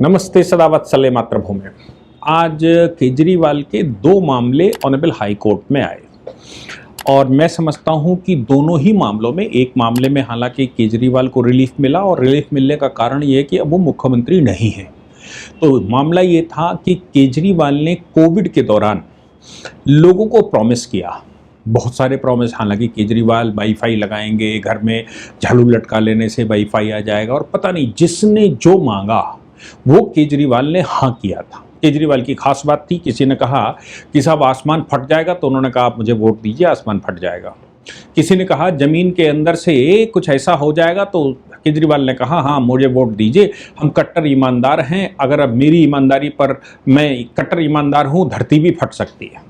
नमस्ते सदावत्सले मातृभूमि। आज केजरीवाल के दो मामले ऑनरेबल हाई कोर्ट में आए और मैं समझता हूं कि दोनों ही मामलों में, एक मामले में हालांकि केजरीवाल को रिलीफ मिला और रिलीफ मिलने का कारण ये है कि अब वो मुख्यमंत्री नहीं है। तो मामला ये था कि केजरीवाल ने कोविड के दौरान लोगों को प्रॉमिस किया, बहुत सारे प्रॉमिस। हालांकि केजरीवाल वाईफाई लगाएंगे, घर में झाड़ू लटका लेने से वाईफाई आ जाएगा, और पता नहीं जिसने जो मांगा वो केजरीवाल ने हाँ किया था। केजरीवाल की खास बात थी, किसी ने कहा कि साहब आसमान फट जाएगा, तो उन्होंने कहा आप मुझे वोट दीजिए, आसमान फट जाएगा। किसी ने कहा जमीन के अंदर से कुछ ऐसा हो जाएगा, तो केजरीवाल ने कहा हाँ मुझे वोट दीजिए, हम कट्टर ईमानदार हैं, अगर अब मेरी ईमानदारी पर मैं कट्टर ईमानदार हूं, धरती भी फट सकती है।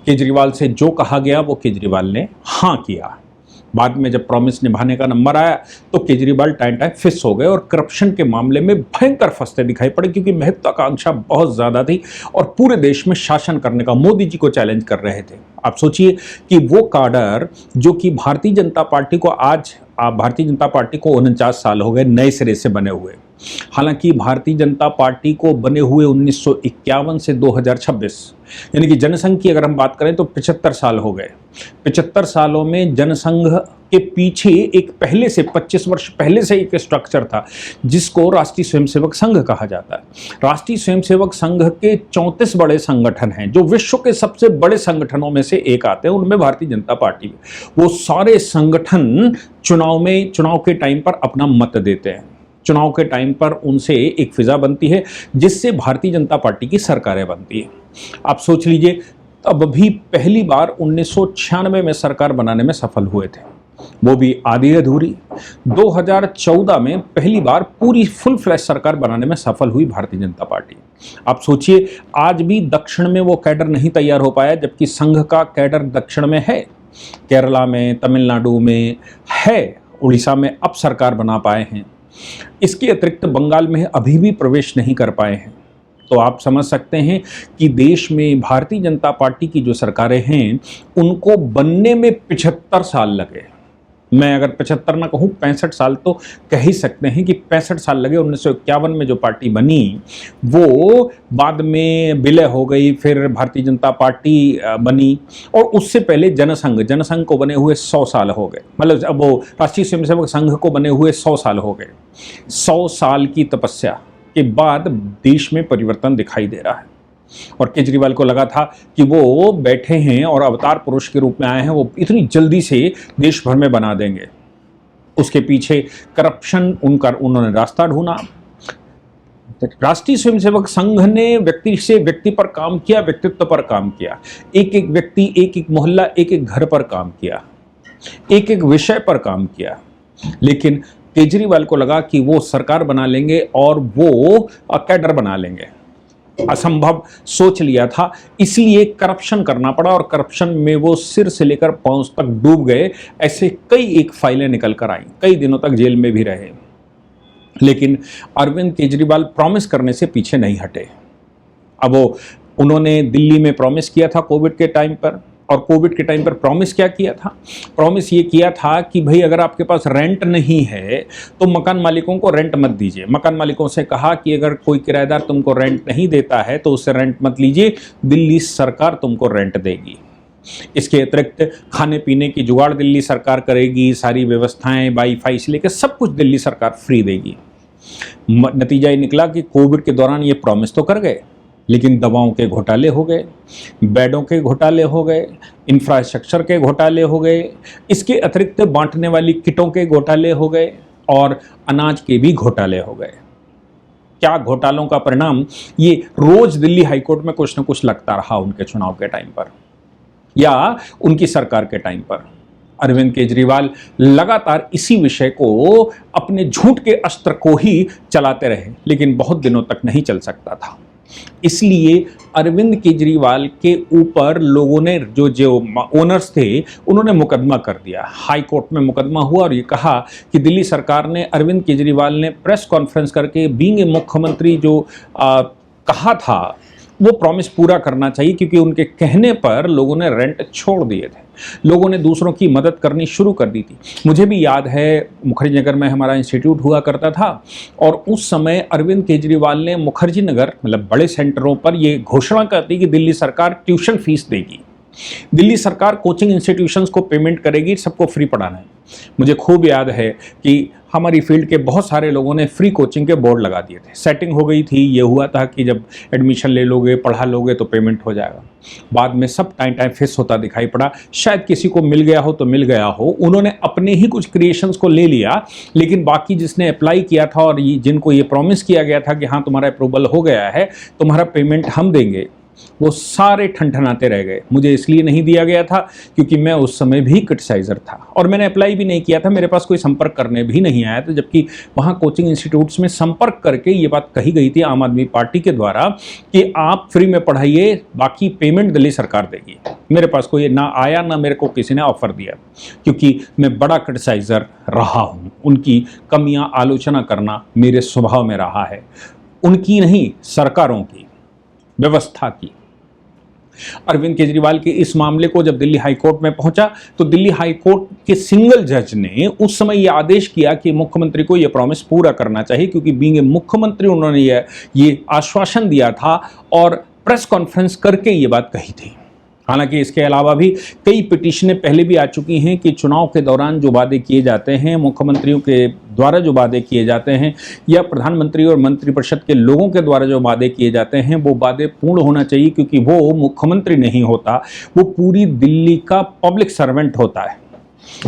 केजरीवाल से जो कहा गया वो केजरीवाल ने हाँ किया। बाद में जब प्रॉमिस निभाने का नंबर आया तो केजरीवाल टाइम फिस हो गए और करप्शन के मामले में भयंकर फंसते दिखाई पड़े, क्योंकि महत्वाकांक्षा बहुत ज़्यादा थी और पूरे देश में शासन करने का मोदी जी को चैलेंज कर रहे थे। आप सोचिए कि वो काडर जो कि भारतीय जनता पार्टी को भारतीय जनता पार्टी को 49 साल हो गए नए सिरे से बने हुए। हालांकि भारतीय जनता पार्टी को बने हुए 1951 से 2026 यानी कि जनसंघ की अगर हम बात करें तो 75 साल हो गए। 75 सालों में जनसंघ के पीछे एक पहले से 25 वर्ष पहले से एक स्ट्रक्चर था जिसको राष्ट्रीय स्वयंसेवक संघ कहा जाता है। राष्ट्रीय स्वयंसेवक संघ के 34 बड़े संगठन हैं जो विश्व के सबसे बड़े संगठनों में से एक आते हैं, उनमें भारतीय जनता पार्टी भी। वो सारे संगठन चुनाव के टाइम पर अपना मत देते हैं। चुनाव के टाइम पर उनसे एक फिजा बनती है जिससे भारतीय जनता पार्टी की सरकारें बनती है। आप सोच लीजिए, तब भी पहली बार 1996 में सरकार बनाने में सफल हुए थे, वो भी आधी अधूरी। 2014 में पहली बार पूरी फुल फ्लैश सरकार बनाने में सफल हुई भारतीय जनता पार्टी। आप सोचिए, आज भी दक्षिण में वो कैडर नहीं तैयार हो पाया, जबकि संघ का कैडर दक्षिण में है, केरला में, तमिलनाडु में है, उड़ीसा में अब सरकार बना पाए हैं। इसके अतिरिक्त बंगाल में अभी भी प्रवेश नहीं कर पाए हैं। तो आप समझ सकते हैं कि देश में भारतीय जनता पार्टी की जो सरकारें हैं उनको बनने में 75 साल लगे। मैं अगर 75 ना कहूँ, 65 साल तो कह ही सकते हैं कि 65 साल लगे। 1951 में जो पार्टी बनी वो बाद में विलय हो गई, फिर भारतीय जनता पार्टी बनी, और उससे पहले जनसंघ को बने हुए 100 साल हो गए। मतलब अब वो राष्ट्रीय स्वयंसेवक संघ को बने हुए 100 साल हो गए। 100 साल की तपस्या के बाद देश में परिवर्तन दिखाई दे रहा है, और केजरीवाल को लगा था कि वो बैठे हैं और अवतार पुरुष के रूप में आए हैं, वो इतनी जल्दी से देश भर में बना देंगे। उसके पीछे करप्शन उन्होंने रास्ता ढूंढा। राष्ट्रीय स्वयंसेवक संघ ने व्यक्ति से व्यक्ति पर काम किया, व्यक्तित्व पर काम किया, एक एक व्यक्ति, एक एक मोहल्ला, एक एक घर पर काम किया, एक एक विषय पर काम किया। लेकिन केजरीवाल को लगा कि वो सरकार बना लेंगे और वो कैडर बना लेंगे। असंभव सोच लिया था, इसलिए करप्शन करना पड़ा, और करप्शन में वो सिर से लेकर पांव तक डूब गए। ऐसे कई एक फाइलें निकल कर आई, कई दिनों तक जेल में भी रहे। लेकिन अरविंद केजरीवाल प्रॉमिस करने से पीछे नहीं हटे। अब उन्होंने दिल्ली में प्रॉमिस किया था कोविड के टाइम पर, और कोविड के टाइम पर प्रॉमिस क्या किया था? प्रॉमिस ये किया था कि भाई अगर आपके पास रेंट नहीं है तो मकान मालिकों को रेंट मत दीजिए। मकान मालिकों से कहा कि अगर कोई किराएदार तुमको रेंट नहीं देता है तो उससे रेंट मत लीजिए, दिल्ली सरकार तुमको रेंट देगी। इसके अतिरिक्त खाने पीने की जुगाड़ दिल्ली सरकार करेगी, सारी व्यवस्थाएं, वाईफाई से लेकर सब कुछ दिल्ली सरकार फ्री देगी। नतीजा ये निकला कि कोविड के दौरान ये प्रॉमिस तो कर गए, लेकिन दवाओं के घोटाले हो गए, बेडों के घोटाले हो गए, इंफ्रास्ट्रक्चर के घोटाले हो गए, इसके अतिरिक्त बांटने वाली किटों के घोटाले हो गए, और अनाज के भी घोटाले हो गए। क्या घोटालों का परिणाम, ये रोज दिल्ली हाईकोर्ट में कुछ न कुछ लगता रहा उनके चुनाव के टाइम पर या उनकी सरकार के टाइम पर। अरविंद केजरीवाल लगातार इसी विषय को, अपने झूठ के अस्त्र को ही चलाते रहे, लेकिन बहुत दिनों तक नहीं चल सकता था। इसलिए अरविंद केजरीवाल के ऊपर लोगों ने, जो ओनर्स थे, उन्होंने मुकदमा कर दिया। हाई कोर्ट में मुकदमा हुआ और ये कहा कि दिल्ली सरकार ने, अरविंद केजरीवाल ने प्रेस कॉन्फ्रेंस करके बीइंग ए मुख्यमंत्री जो कहा था, वो प्रॉमिस पूरा करना चाहिए, क्योंकि उनके कहने पर लोगों ने रेंट छोड़ दिए थे, लोगों ने दूसरों की मदद करनी शुरू कर दी थी। मुझे भी याद है, मुखर्जी नगर में हमारा इंस्टीट्यूट हुआ करता था और उस समय अरविंद केजरीवाल ने मुखर्जी नगर मतलब बड़े सेंटरों पर ये घोषणा कर दी कि दिल्ली सरकार ट्यूशन फीस देगी, दिल्ली सरकार कोचिंग इंस्टीट्यूशंस को पेमेंट करेगी, सबको फ्री पढ़ाना है। मुझे खूब याद है कि हमारी फील्ड के बहुत सारे लोगों ने फ्री कोचिंग के बोर्ड लगा दिए थे। सेटिंग हो गई थी, ये हुआ था कि जब एडमिशन ले लोगे, पढ़ा लोगे तो पेमेंट हो जाएगा। बाद में सब टाइम फिक्स होता दिखाई पड़ा। शायद किसी को मिल गया हो तो मिल गया हो, उन्होंने अपने ही कुछ क्रिएशंस को ले लिया, लेकिन बाकी जिसने अप्लाई किया था और जिनको ये प्रॉमिस किया गया था कि हाँ तुम्हारा अप्रूवल हो गया है, तुम्हारा पेमेंट हम देंगे, वो सारे ठनठनाते रह गए। मुझे इसलिए नहीं दिया गया था क्योंकि मैं उस समय भी क्रिटिसाइजर था और मैंने अप्लाई भी नहीं किया था, मेरे पास कोई संपर्क करने भी नहीं आया था, जबकि वहाँ कोचिंग इंस्टीट्यूट्स में संपर्क करके ये बात कही गई थी आम आदमी पार्टी के द्वारा कि आप फ्री में पढ़ाइए, बाकी पेमेंट दिल्ली सरकार देगी। मेरे पास कोई ना आया, ना मेरे को किसी ने ऑफर दिया, क्योंकि मैं बड़ा क्रिटिसाइजर रहा हूँ। उनकी कमियाँ आलोचना करना मेरे स्वभाव में रहा है, उनकी नहीं, सरकारों की, व्यवस्था की। अरविंद केजरीवाल के इस मामले को जब दिल्ली हाईकोर्ट में पहुंचा तो दिल्ली हाईकोर्ट के सिंगल जज ने उस समय यह आदेश किया कि मुख्यमंत्री को यह प्रॉमिस पूरा करना चाहिए, क्योंकि बीइंग मुख्यमंत्री उन्होंने ये आश्वासन दिया था और प्रेस कॉन्फ्रेंस करके ये बात कही थी। हालांकि इसके अलावा भी कई पिटीशनें पहले भी आ चुकी हैं कि चुनाव के दौरान जो वादे किए जाते हैं, मुख्यमंत्रियों के द्वारा जो वादे किए जाते हैं या प्रधानमंत्री और मंत्रिपरिषद के लोगों के द्वारा जो वादे किए जाते हैं, वो वादे पूर्ण होना चाहिए, क्योंकि वो मुख्यमंत्री नहीं होता, वो पूरी दिल्ली का पब्लिक सर्वेंट होता है,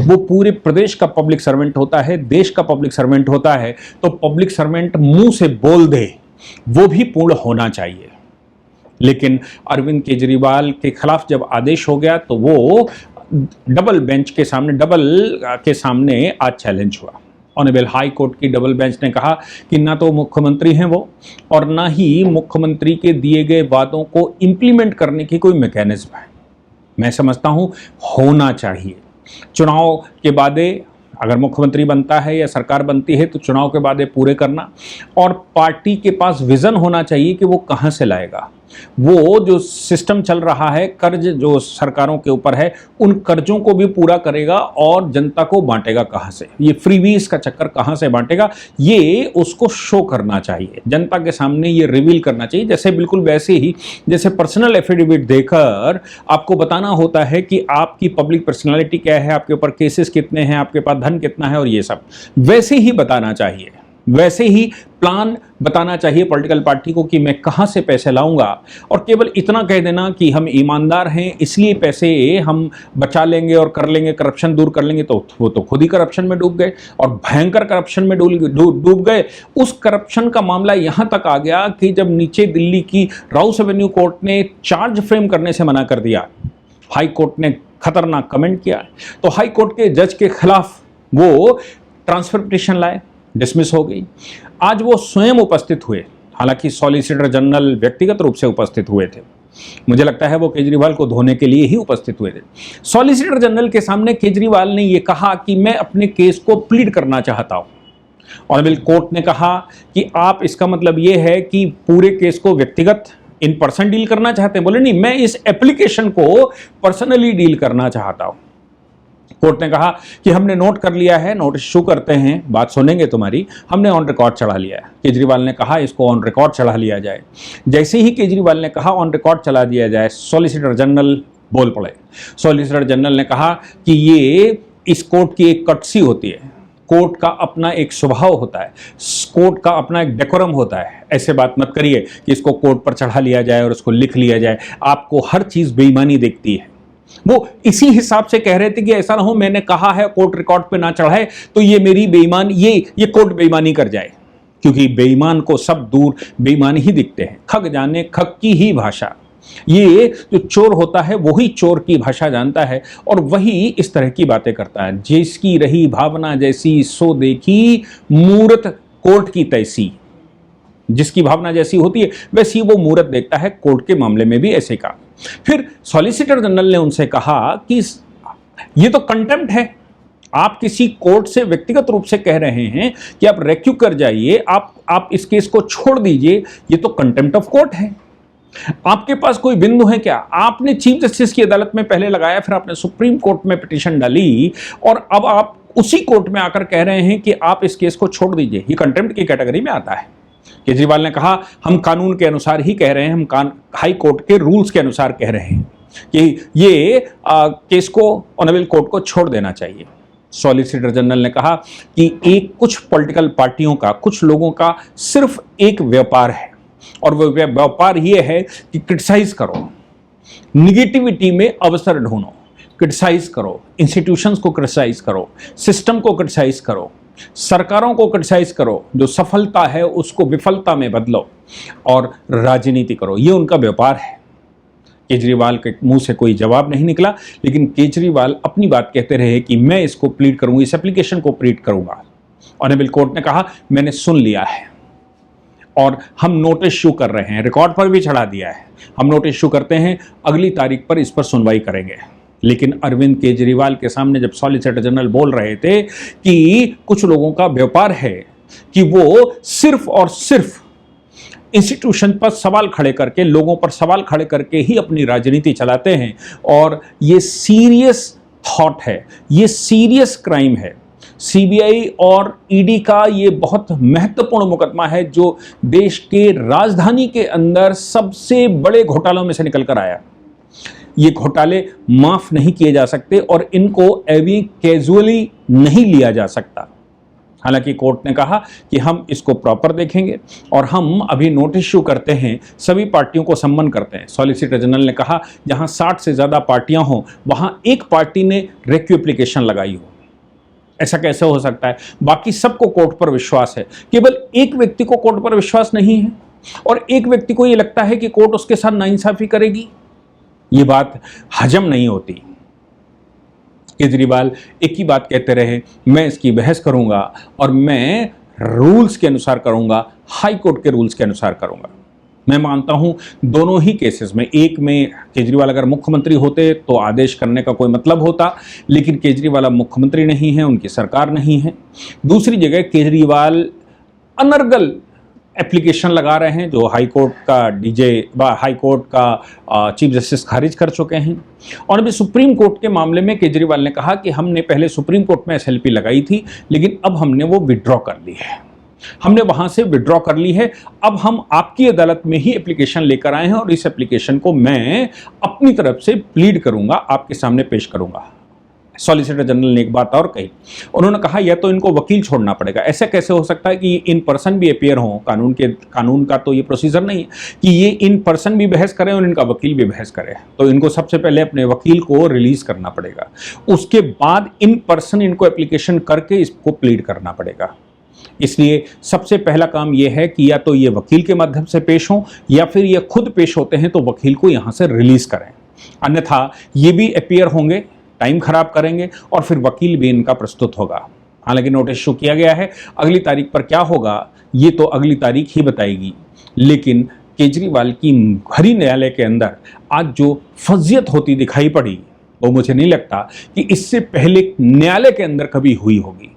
वो पूरे प्रदेश का पब्लिक सर्वेंट होता है, देश का पब्लिक सर्वेंट होता है। तो पब्लिक सर्वेंट मुंह से बोल दे वो भी पूर्ण होना चाहिए। लेकिन अरविंद केजरीवाल के खिलाफ जब आदेश हो गया तो वो डबल बेंच के सामने आज चैलेंज हुआ। ऑनरेबल हाई कोर्ट की डबल बेंच ने कहा कि ना तो मुख्यमंत्री हैं वो और ना ही मुख्यमंत्री के दिए गए वादों को इंप्लीमेंट करने की कोई मैकेनिज्म है। मैं समझता हूं होना चाहिए। चुनाव के वादे अगर मुख्यमंत्री बनता है या सरकार बनती है तो चुनाव के वादे पूरे करना, और पार्टी के पास विजन होना चाहिए कि वो कहां से लाएगा। वो जो सिस्टम चल रहा है, कर्ज जो सरकारों के ऊपर है, उन कर्जों को भी पूरा करेगा और जनता को बांटेगा कहां से, ये फ्रीबीज का चक्कर कहां से बांटेगा, ये उसको शो करना चाहिए, जनता के सामने ये रिवील करना चाहिए। जैसे बिल्कुल वैसे ही जैसे पर्सनल एफिडेविट देकर आपको बताना होता है कि आपकी पब्लिक पर्सनालिटी क्या है, आपके ऊपर केसेस कितने हैं, आपके पास धन कितना है और ये सब, वैसे ही बताना चाहिए, वैसे ही प्लान बताना चाहिए पॉलिटिकल पार्टी को कि मैं कहां से पैसे लाऊंगा। और केवल इतना कह देना कि हम ईमानदार हैं इसलिए पैसे हम बचा लेंगे और कर लेंगे, करप्शन दूर कर लेंगे, तो वो तो खुद ही करप्शन में डूब गए और भयंकर करप्शन में डूब गए। उस करप्शन का मामला यहां तक आ गया कि जब नीचे दिल्ली की राउस एवेन्यू कोर्ट ने चार्ज फ्रेम करने से मना कर दिया, हाई कोर्ट ने खतरनाक कमेंट किया, तो हाई कोर्ट के जज के खिलाफ वो ट्रांसफर पिटीशन लाए, डिसमिस हो गई। आज वो स्वयं उपस्थित हुए, हालांकि सॉलिसिटर जनरल व्यक्तिगत रूप से उपस्थित हुए थे, मुझे लगता है वो केजरीवाल को धोने के लिए ही उपस्थित हुए थे। सॉलिसिटर जनरल के सामने केजरीवाल ने ये कहा कि मैं अपने केस को प्लीड करना चाहता हूं। ऑनरेबल कोर्ट ने कहा कि आप, इसका मतलब ये है कि पूरे केस को व्यक्तिगत इन पर्सन डील करना चाहते हैं। बोले नहीं, मैं इस एप्लीकेशन को पर्सनली डील करना चाहता हूं। कोर्ट ने कहा कि हमने नोट कर लिया है, नोटिस इशू करते हैं, बात सुनेंगे तुम्हारी, हमने ऑन रिकॉर्ड चढ़ा लिया है। केजरीवाल ने कहा इसको ऑन रिकॉर्ड चढ़ा लिया जाए। जैसे ही केजरीवाल ने कहा ऑन रिकॉर्ड चला दिया जाए, सॉलिसिटर जनरल बोल पड़े। सॉलिसिटर जनरल ने कहा कि ये इस कोर्ट की एक कटसी होती है, कोर्ट का अपना एक स्वभाव होता है, कोर्ट का अपना एक डेकोरम होता है, ऐसे बात मत करिए कि इसको कोर्ट पर चढ़ा लिया जाए और उसको लिख लिया जाए, आपको हर चीज बेईमानी देखती है। वो इसी हिसाब से कह रहे थे कि ऐसा ना हो मैंने कहा है कोर्ट रिकॉर्ड पे ना चढ़ाए तो ये मेरी बेईमान, ये कोर्ट बेईमानी कर जाए, क्योंकि बेईमान को सब दूर बेईमान ही दिखते हैं। खग जाने खग की ही भाषा, ये जो चोर होता है वही चोर की भाषा जानता है और वही इस तरह की बातें करता है। जिसकी रही भावना जैसी सो देखी मूरत कोर्ट की तैसी, जिसकी भावना जैसी होती है वैसी वो मूरत देखता है। कोर्ट के मामले में भी ऐसे कहा। फिर सॉलिसिटर जनरल ने उनसे कहा कि ये तो कंटेम्प्ट है, आप किसी कोर्ट से व्यक्तिगत रूप से कह रहे हैं कि आप रेक्यू कर जाइए, आप इस केस को छोड़ दीजिए, ये तो कंटेम्प्ट ऑफ कोर्ट है। आपके पास कोई बिंदु है क्या? आपने चीफ जस्टिस की अदालत में पहले लगाया, फिर आपने सुप्रीम कोर्ट में पिटीशन डाली, और अब आप उसी कोर्ट में आकर कह रहे हैं कि आप इस केस को छोड़ दीजिए। ये कंटेम्प्ट की कैटेगरी में आता है। केजरीवाल ने कहा हम कानून के अनुसार ही कह रहे हैं, हम हाई कोर्ट के रूल्स के अनुसार कह रहे हैं कि ये केस को ऑनरेबल कोर्ट को छोड़ देना चाहिए। सॉलिसिटर जनरल ने कहा कि कुछ पॉलिटिकल पार्टियों का, कुछ लोगों का सिर्फ एक व्यापार है, और वह व्यापार ये है कि क्रिटिसाइज करो, निगेटिविटी में अवसर ढूंढो, क्रिटिसाइज करो, इंस्टीट्यूशंस को क्रिटिसाइज करो, सिस्टम को क्रिटिसाइज करो, सरकारों को क्रिटिसाइज करो, जो सफलता है उसको विफलता में बदलो और राजनीति करो। ये उनका व्यापार है। केजरीवाल के मुंह से कोई जवाब नहीं निकला, लेकिन केजरीवाल अपनी बात कहते रहे कि मैं इसको प्लीड करूंगा, इस एप्लीकेशन को प्लीड करूंगा। ऑनरेबल कोर्ट ने कहा मैंने सुन लिया है और हम नोटिस इशू कर रहे हैं, रिकॉर्ड पर भी चढ़ा दिया है, हम नोटिस इशू करते हैं, अगली तारीख पर इस पर सुनवाई करेंगे। लेकिन अरविंद केजरीवाल के सामने जब सॉलिसिटर जनरल बोल रहे थे कि कुछ लोगों का व्यापार है कि वो सिर्फ और सिर्फ इंस्टीट्यूशन पर सवाल खड़े करके, लोगों पर सवाल खड़े करके ही अपनी राजनीति चलाते हैं, और ये सीरियस थॉट है, ये सीरियस क्राइम है। सीबीआई और ईडी का ये बहुत महत्वपूर्ण मुकदमा है जो देश के राजधानी के अंदर सबसे बड़े घोटालों में से निकल कर आया। ये घोटाले माफ नहीं किए जा सकते और इनको अभी कैजुअली नहीं लिया जा सकता। हालांकि कोर्ट ने कहा कि हम इसको प्रॉपर देखेंगे और हम अभी नोटिस इशू करते हैं, सभी पार्टियों को सम्मन करते हैं। सॉलिसिटर जनरल ने कहा जहां 60 से ज़्यादा पार्टियां हों वहां एक पार्टी ने रेक्यू एप्लीकेशन लगाई हो, ऐसा कैसे हो सकता है? बाकी सबको कोर्ट पर विश्वास है, केवल एक व्यक्ति को कोर्ट पर विश्वास नहीं है, और एक व्यक्ति को यह लगता है कि कोर्ट उसके साथ नाइंसाफी करेगी। ये बात हजम नहीं होती। केजरीवाल एक ही बात कहते रहे, मैं इसकी बहस करूंगा और मैं रूल्स के अनुसार करूंगा, हाई कोर्ट के रूल्स के अनुसार करूंगा। मैं मानता हूं दोनों ही केसेस में, एक में केजरीवाल अगर मुख्यमंत्री होते तो आदेश करने का कोई मतलब होता, लेकिन केजरीवाल अब मुख्यमंत्री नहीं है, उनकी सरकार नहीं है। दूसरी जगह केजरीवाल अनर्गल एप्लीकेशन लगा रहे हैं जो हाई कोर्ट का चीफ जस्टिस खारिज कर चुके हैं। और अभी सुप्रीम कोर्ट के मामले में केजरीवाल ने कहा कि हमने पहले सुप्रीम कोर्ट में एसएलपी लगाई थी, लेकिन अब हमने वो विड्रॉ कर ली है, हमने वहां से विड्रॉ कर ली है, अब हम आपकी अदालत में ही एप्लीकेशन लेकर आए हैं और इस एप्लीकेशन को मैं अपनी तरफ से प्लीड करूंगा, आपके सामने पेश करूंगा। सॉलिसिटर जनरल ने एक बात और कही, उन्होंने कहा या तो इनको वकील छोड़ना पड़ेगा। ऐसा कैसे हो सकता है कि इन पर्सन भी अपियर हों? कानून का तो ये प्रोसीजर नहीं है कि ये इन पर्सन भी बहस करें और इनका वकील भी बहस करे। तो इनको सबसे पहले अपने वकील को रिलीज करना पड़ेगा, उसके बाद इन पर्सन इनको एप्लीकेशन करके इसको प्लीड करना पड़ेगा। इसलिए सबसे पहला काम यह है कि या तो ये वकील के माध्यम से पेश हों या फिर ये खुद पेश होते हैं तो वकील को यहां से रिलीज करें, अन्यथा ये भी अपियर होंगे, टाइम खराब करेंगे और फिर वकील भी इनका प्रस्तुत होगा। हालांकि नोटिस इशू किया गया है, अगली तारीख पर क्या होगा ये तो अगली तारीख ही बताएगी। लेकिन केजरीवाल की भरी न्यायालय के अंदर आज जो फजियत होती दिखाई पड़ी वो मुझे नहीं लगता कि इससे पहले न्यायालय के अंदर कभी हुई होगी।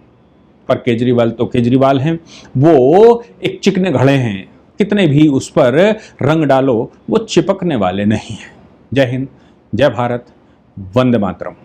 पर केजरीवाल तो केजरीवाल हैं, वो एक चिकने घड़े हैं, कितने भी उस पर रंग डालो वो चिपकने वाले नहीं हैं। जय हिंद, जय भारत, वंदे मातरम।